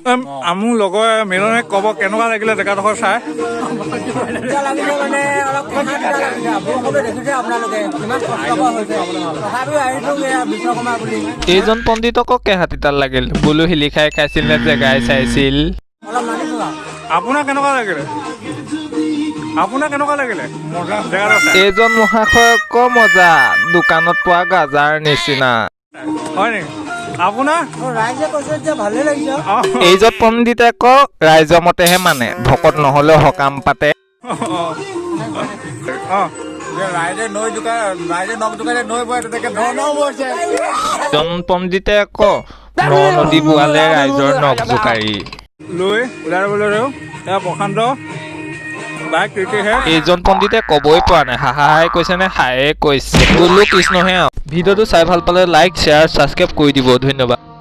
মোৰ লগৰ মিলনে ক'ব কেনেকুৱা লাগিলে জেগাডোখৰ চাই। এইজন পণ্ডিতকো কেহাতীতাল লাগিল, বোলো শিলিখাই খাইছিল নে জেগাই চাইছিল। আপোনাৰ কেনেকুৱা লাগিলে? এইজন মহাশয়কো মজা, দোকানত পোৱা গাজাৰ নিচিনা। হয় নেকি? আপোনাৰ ৰাইজে কৈছে যে ভালে লাগিছে। এইজন পণ্ডিতে আকৌ ৰাইজৰ মতেহে মানে, ভকত নহলেও সকাম পাতে। এজন পণ্ডিতে আকৌ নদী বোৱালে ৰাইজৰ নখ জোকাৰি। লৈ ওলাই যাবলৈ প্ৰশান্ত বাইক হে। এইজন পণ্ডিতে কবই পৰা নাই, হাহাই কৈছে নে হায়ে কৈছে। বোলো কৃষ্ণহে। ভিডিঅ'টো চাই ভাল পালে লাইক শ্বেয়াৰ ছাবস্ক্ৰাইব কৰি দিব। ধন্যবাদ।